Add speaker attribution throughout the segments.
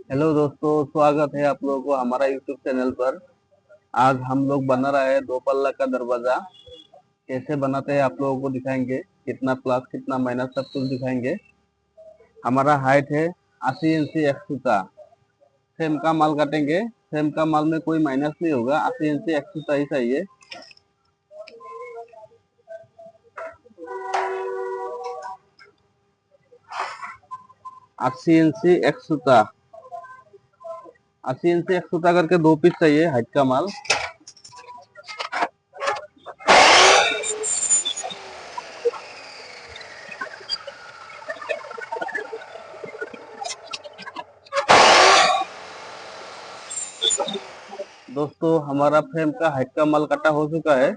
Speaker 1: Hello दोस्तों, स्वागत है आप लोगों को हमारा यूट्यूब चैनल पर। आज हम लोग बना रहे हैं दो पल्ला का दरवाजा। कैसे बनाते हैं आप लोगों को दिखाएंगे, कितना प्लस कितना माइनस सब कुछ दिखाएंगे। हमारा हाइट है 80 इंची एक्सूता। सेम का माल काटेंगे। सेम का माल में कोई माइनस नहीं होगा, 80 इंची एक्सूता ही चाहिए। अस्सी इंची एक्सूता, 80 इंची एक्सूता करके 2 पीस चाहिए हाइट का माल। दोस्तों, हमारा फ्रेम का हाइट का माल कटा हो चुका है।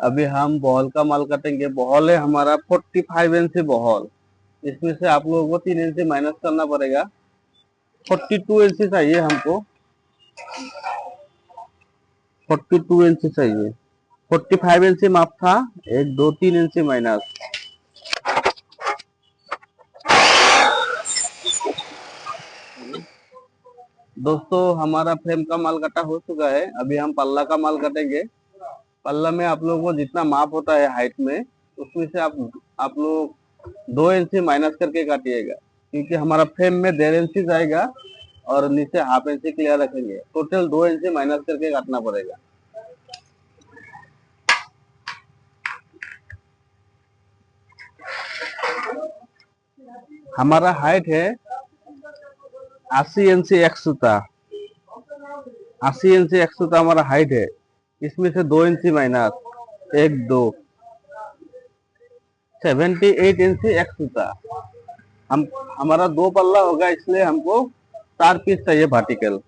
Speaker 1: अभी हम बॉल का माल काटेंगे। बॉल है हमारा 45 इंच बॉल। इसमें से आप लोगों को 3 इंच माइनस करना पड़ेगा। 42 इंच चाहिए हमको, 42 इंच चाहिए। 45 इंच माप था, 1 2 3 इंच माइनस। दोस्तों, हमारा फ्रेम का माल कटा हो चुका है। अभी हम पल्ला का माल काटेंगे। पल्ला में आप लोगों को जितना माप होता है हाइट में, उसमें से आप लोग 2 इंच माइनस करके काटिएगा, क्योंकि हमारा फ्रेम में 1.5 इंच आएगा और नीचे हाफ इंच क्लियर रखेंगे। टोटल 2 इंच माइनस करके काटना पड़ेगा। हमारा हाइट है 80 इंच एक्सूता। 80 इंच एक्सूता हमारा हाइट है। इसमें से 2 इंच माइनस, 1 2 78 इंच एक्सूता। हम हमारा 2 पल्ला होगा, इसलिए हमको 4 पीस चाहिए वर्टिकल।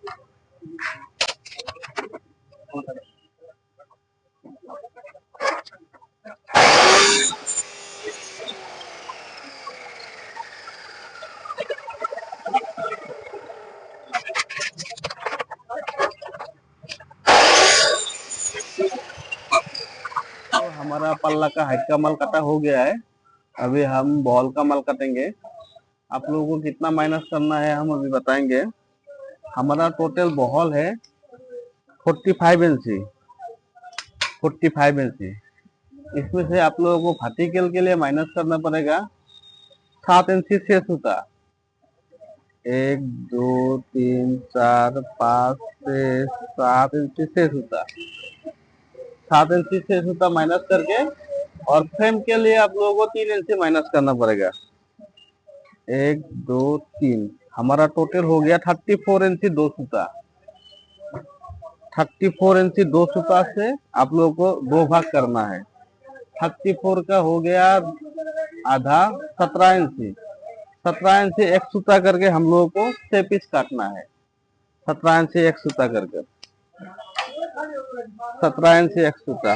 Speaker 1: तो हमारा पल्ला का हाइट का माल कटा हो गया है। अभी हम बॉल का माल काटेंगे। आप लोगों को कितना माइनस करना है हम अभी बताएंगे। हमारा टोटल बॉल है 45 इंची, 45 इंची। इसमें से आप लोगों को वर्टिकल के लिए माइनस करना पड़ेगा 7 इंची से सूता। 1 2 3 4 5 6 7 इंची से सूता। 7 इंची से सूता माइनस करके, और फ्रेम के लिए आप लोगों को 3 इंची माइनस करना पड़ेगा। 1 2 3, हमारा टोटल हो गया 34 इंची 2 सूता। 34 इंची 2 सूता से आप लोगों को 2 भाग करना है। 34 का हो गया आधा, 17 इंची। 17 इंची एक सूता करके हम लोगों को 6 पीस काटना है। 17 इंची एक सूता करके, 17 इंची एक सूता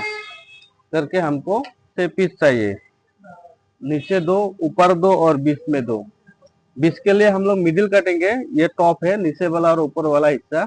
Speaker 1: करके हमको 6 पीस चाहिए। नीचे 2, ऊपर 2 और बीच में 2। बीच के लिए हम लोग मिडिल काटेंगे। ये टॉप है, नीचे वाला और ऊपर वाला हिस्सा।